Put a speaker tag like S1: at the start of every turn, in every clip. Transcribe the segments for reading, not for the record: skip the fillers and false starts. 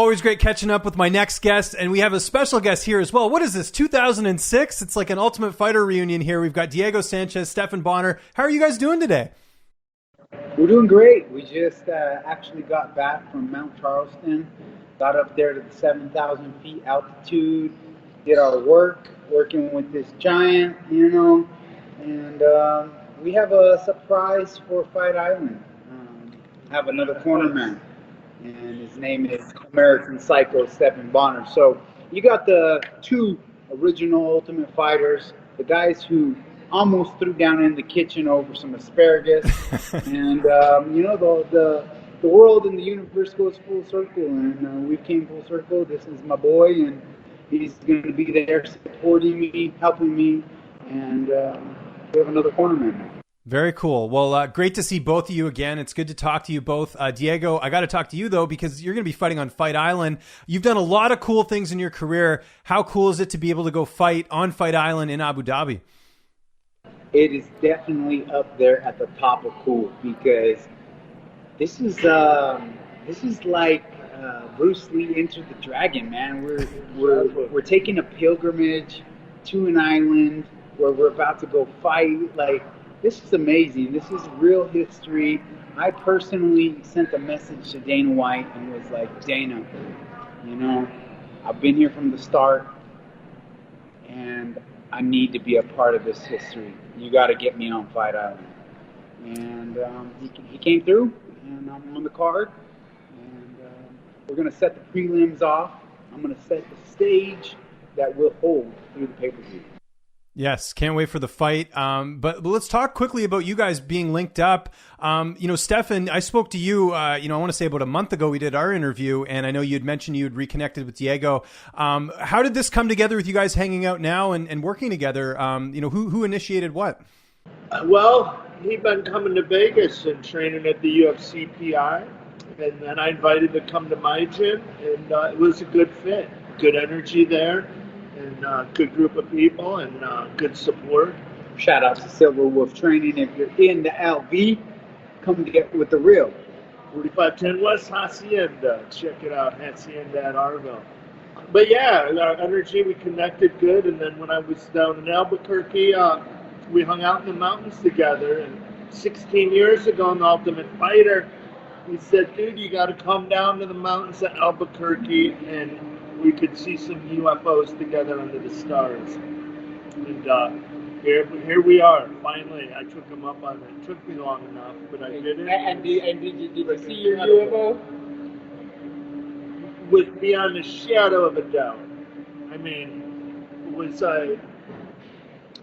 S1: Always great catching up with my next guest, and we have a special guest here as well. What is this, 2006? It's like an Ultimate Fighter reunion here. We've got Diego Sanchez, Stephan Bonnar. How are you guys doing today?
S2: We're doing great. We just actually got back from Mount Charleston, got up there to the 7,000 feet altitude, did our working with this giant, and we have a surprise for Fight Island. Have another cornerman, and his name is American Psycho Stephan Bonnar. So you got the two original Ultimate Fighters, the guys who almost threw down in the kitchen over some asparagus, and the world and the universe goes full circle, and we came full circle. This is my boy, and he's going to be there supporting me, helping me, and we have another cornerman now.
S1: Very cool. Well, great to see both of you again. It's good to talk to you both. Diego, I got to talk to you, though, because you're going to be fighting on Fight Island. You've done a lot of cool things in your career. How cool is it to be able to go fight on Fight Island in Abu Dhabi?
S2: It is definitely up there at the top of cool, because this is like Bruce Lee Enter the Dragon, man. We're taking a pilgrimage to an island where we're about to go fight. Like, this is amazing. This is real history. I personally sent a message to Dana White and was like, Dana, I've been here from the start, and I need to be a part of this history. You got to get me on Fight Island. And he came through, and I'm on the card. And we're going to set the prelims off. I'm going to set the stage that we'll hold through the pay-per-view.
S1: Yes, can't wait for the fight. But let's talk quickly about you guys being linked up. Stephan, I spoke to you, I want to say about a month ago we did our interview, and I know you'd mentioned you'd reconnected with Diego. How did this come together with you guys hanging out now and working together? Who initiated what?
S3: Well, he'd been coming to Vegas and training at the UFC PI, and then I invited him to come to my gym, and it was a good fit, good energy there. And good group of people and good support.
S2: Shout out to Silver Wolf Training. If you're in the LV, come get with the real.
S3: 4510 West Hacienda. Check it out, Hacienda at Arville. But yeah, our energy, we connected good. And then when I was down in Albuquerque, we hung out in the mountains together. And 16 years ago in the Ultimate Fighter, he said, dude, you got to come down to the mountains at Albuquerque and we could see some UFOs together under the stars. And here we are, finally. I took him up on it. It took me long enough, but I did it.
S2: And did you see your UFO?
S3: With beyond a shadow of a doubt. I mean, was I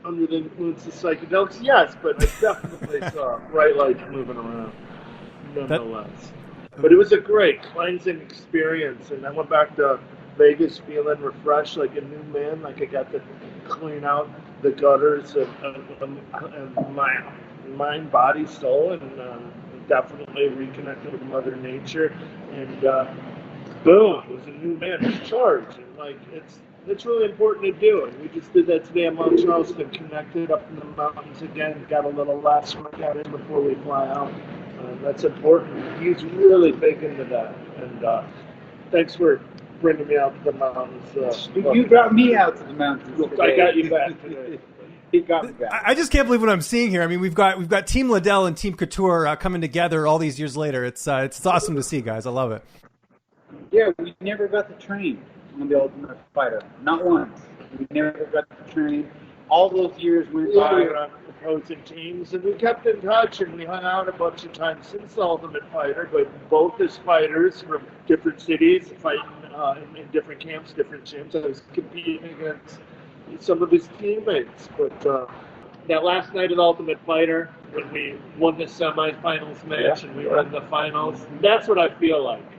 S3: under the influence of psychedelics? Yes, but I definitely saw bright lights moving around, nonetheless. But it was a great cleansing experience, and I went back to Vegas feeling refreshed, like a new man, like I got to clean out the gutters of my mind, body, soul, and definitely reconnected with Mother Nature. And boom, it was a new man in charge. And like it's really important to do. And we just did that today at Mount Charleston, connected up in the mountains again, got a little last workout in before we fly out. That's important. He's really big into that. And thanks for bringing me out to the mountains.
S2: You brought me out to the mountains today.
S3: I got you back today.
S2: He got me back.
S1: I just can't believe what I'm seeing here. I mean, we've got Team Liddell and Team Couture coming together all these years later. It's awesome to see, guys. I love it.
S2: Yeah, we never got to train on the Ultimate Fighter. Not once. We never got to train. All those years went by.
S3: Opposing teams, and we kept in touch, and we hung out a bunch of times since the Ultimate Fighter, but both as fighters from different cities, fighting in different camps, different gyms. I was competing against some of his teammates, but that last night of the Ultimate Fighter, when we won the semifinals match and we won the finals, that's what I feel like.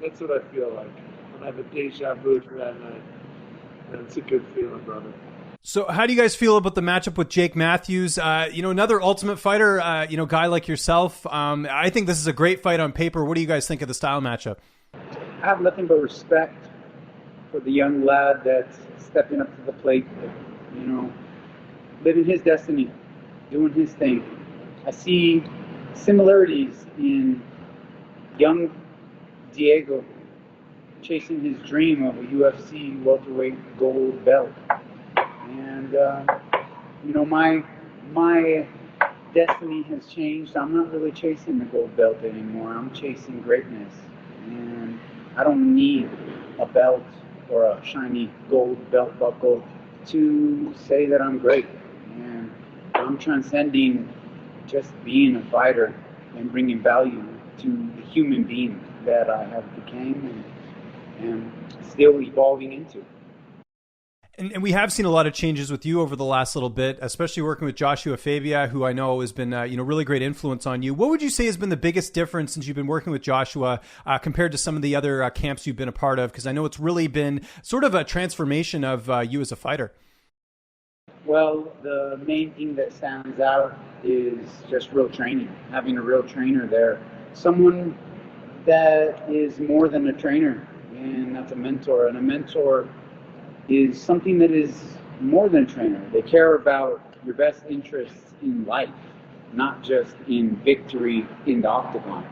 S3: That's what I feel like when I have a deja vu for that night. And it's a good feeling, brother.
S1: So how do you guys feel about the matchup with Jake Matthews? Another Ultimate Fighter, guy like yourself. I think this is a great fight on paper. What do you guys think of the style matchup?
S2: I have nothing but respect for the young lad that's stepping up to the plate, living his destiny, doing his thing. I see similarities in young Diego chasing his dream of a UFC welterweight gold belt. And my destiny has changed. I'm not really chasing the gold belt anymore. I'm chasing greatness, and I don't need a belt or a shiny gold belt buckle to say that I'm great. And I'm transcending just being a fighter and bringing value to the human being that I have become and still evolving into.
S1: And we have seen a lot of changes with you over the last little bit, especially working with Joshua Fabia, who I know has been really great influence on you. What would you say has been the biggest difference since you've been working with Joshua compared to some of the other camps you've been a part of? Because I know it's really been sort of a transformation of you as a fighter.
S2: Well, the main thing that stands out is just real training, having a real trainer there. Someone that is more than a trainer, and that's a mentor. And a mentor is something that is more than a trainer. They care about your best interests in life, not just in victory in the octagon.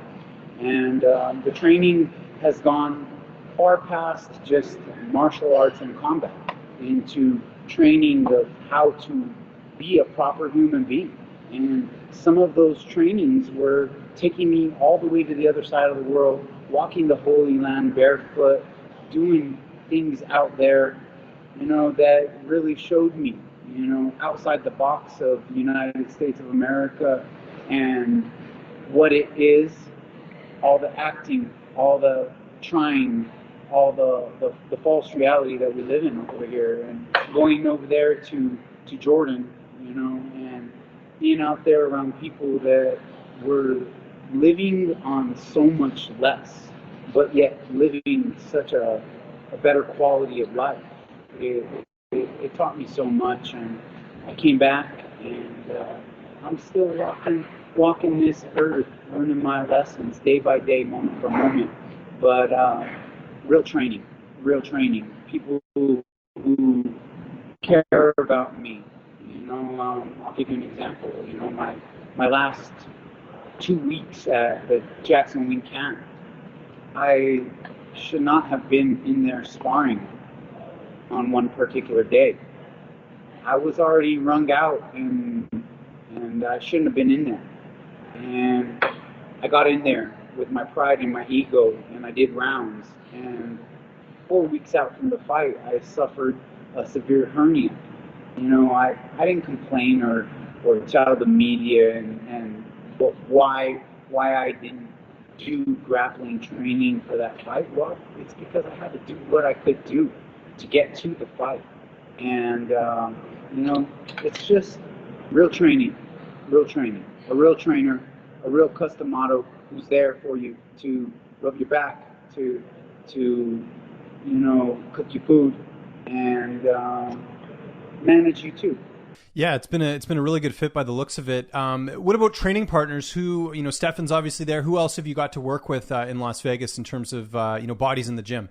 S2: And the training has gone far past just martial arts and combat into training of how to be a proper human being. And some of those trainings were taking me all the way to the other side of the world, walking the Holy Land barefoot, doing things out there, that really showed me, outside the box of the United States of America and what it is, all the acting, all the trying, all the false reality that we live in over here, and going over there to Jordan, and being out there around people that were living on so much less, but yet living such a better quality of life. It taught me so much, and I came back, and I'm still walking this earth, learning my lessons day by day, moment for moment. But real training. People who care about me. I'll give you an example. My last 2 weeks at the Jackson Wing camp, I should not have been in there sparring on one particular day. I was already wrung out, and I shouldn't have been in there. And I got in there with my pride and my ego, and I did rounds. And 4 weeks out from the fight, I suffered a severe hernia. I didn't complain or tell the media and why I didn't do grappling training for that fight. Well, it's because I had to do what I could do to get to the fight. And it's just real training, a real trainer, a real customato who's there for you to rub your back, to cook your food, and manage you too.
S1: Yeah, it's been a really good fit by the looks of it. What about training partners? Who, Stephan's obviously there. Who else have you got to work with in Las Vegas in terms of bodies in the gym?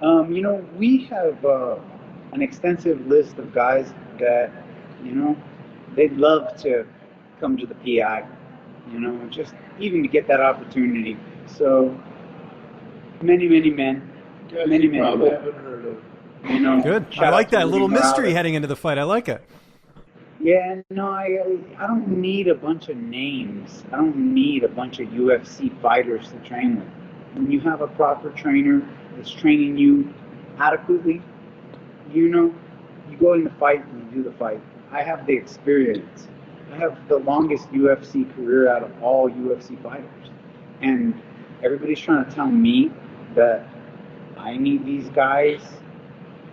S2: We have an extensive list of guys that they'd love to come to the PI. Just even to get that opportunity. So many men. Many men.
S3: Probably haven't heard of.
S1: Good. I like that little mystery heading into the fight. I like it.
S2: Yeah, no, I don't need a bunch of names. I don't need a bunch of UFC fighters to train with. When you have a proper trainer that's training you adequately, you go in the fight and you do the fight. I have the experience. I have the longest UFC career out of all UFC fighters. And everybody's trying to tell me that I need these guys.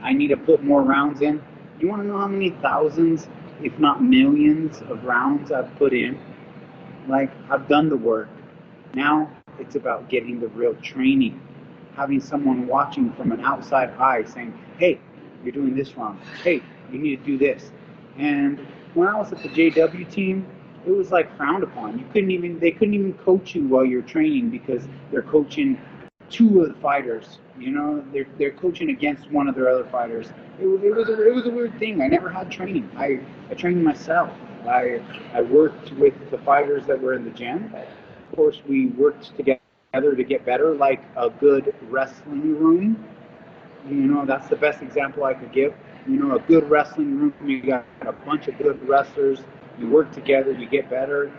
S2: I need to put more rounds in. You want to know how many thousands, if not millions, of rounds I've put in? I've done the work. Now it's about getting the real training. Having someone watching from an outside eye saying, hey, you're doing this wrong. Hey, you need to do this. And when I was at the JW team, it was frowned upon. They couldn't even coach you while you're training because they're coaching two of the fighters. They're coaching against one of their other fighters. It was a weird thing. I never had training. I trained myself. I worked with the fighters that were in the gym. Of course, we worked together to get better, like a good wrestling room. That's the best example I could give. A good wrestling room, you got a bunch of good wrestlers, you work together, you get better,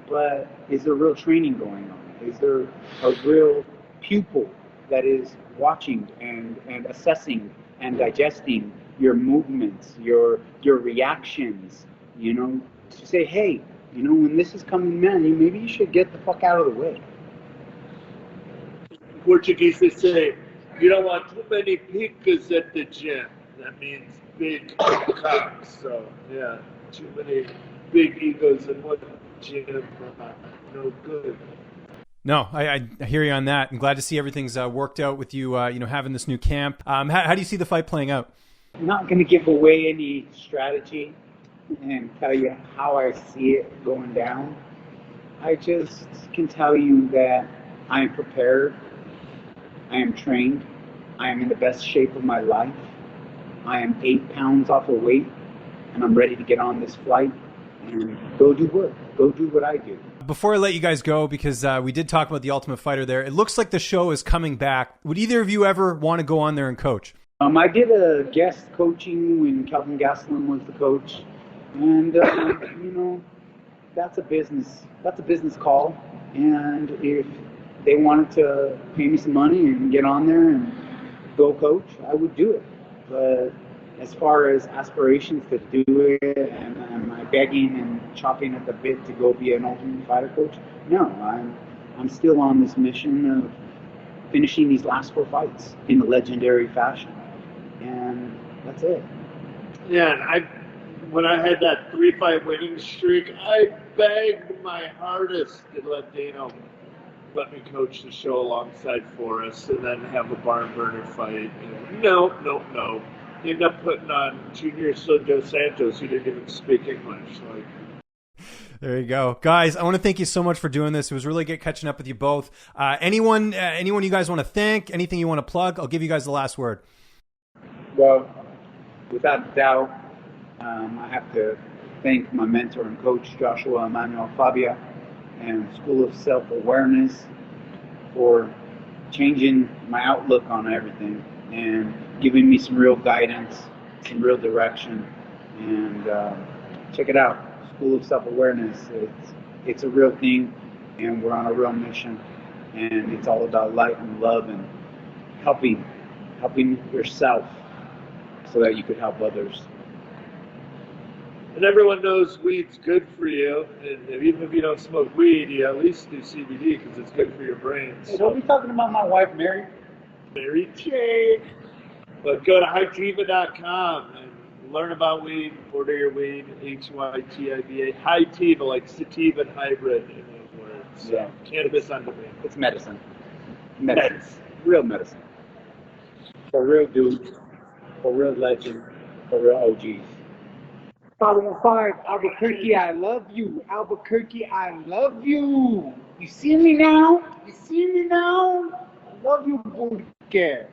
S2: but is there real training going on? Is there a real pupil that is watching and assessing and digesting your movements, your reactions, to say, hey, when this is coming, man, maybe you should get the fuck out of the way.
S3: Portuguese, they say, you don't want too many picas at the gym. That means big cocks. So, yeah, too many big egos in one gym, no good.
S1: No, I hear you on that. I'm glad to see everything's worked out with you, having this new camp. How do you see the fight playing out?
S2: I'm not going to give away any strategy and tell you how I see it going down. I just can tell you that I am prepared. I am trained. I am in the best shape of my life. I am 8 pounds off of weight, and I'm ready to get on this flight and go do work. Go do what I do.
S1: Before I let you guys go, because we did talk about The Ultimate Fighter there, it looks like the show is coming back. Would either of you ever want to go on there and coach?
S2: I did a guest coaching when Kelvin Gastelum was the coach, and that's a business call. And if they wanted to pay me some money and get on there and go coach, I would do it. But as far as aspirations to do it, and am I begging and chopping at the bit to go be an Ultimate Fighter coach? No, I'm still on this mission of finishing these last 4 fights in a legendary fashion, and that's it.
S3: Yeah, when I had that 3-fight winning streak, I begged my hardest to let Dano let me coach the show alongside Forrest and then have a barn burner fight. And no. He ended up putting on Junior Sergio Sanchez, who didn't even speak English.
S1: There you go. Guys, I want to thank you so much for doing this. It was really good catching up with you both. Anyone you guys want to thank? Anything you want to plug? I'll give you guys the last word.
S2: Well, without a doubt, I have to thank my mentor and coach, Joshua Fabia, and School of Self-Awareness for changing my outlook on everything and giving me some real guidance, some real direction. And check it out, School of Self-Awareness. It's a real thing, and we're on a real mission. And it's all about light and love and helping yourself so that you could help others.
S3: And everyone knows weed's good for you. And even if you don't smoke weed, you at least do CBD because it's good for your brain.
S2: Hey, don't be talking about my wife, Mary Jane.
S3: But go to hytiva.com and learn about weed, order your weed, HYTIVA, Hytiva, like sativa and hybrid in those words. So, yeah. Cannabis on demand.
S2: It's medicine. Real medicine. For real dudes, for real legends, for real OGs. 515, Albuquerque, I love you. Albuquerque, I love you. You see me now? I love you, Booty Care.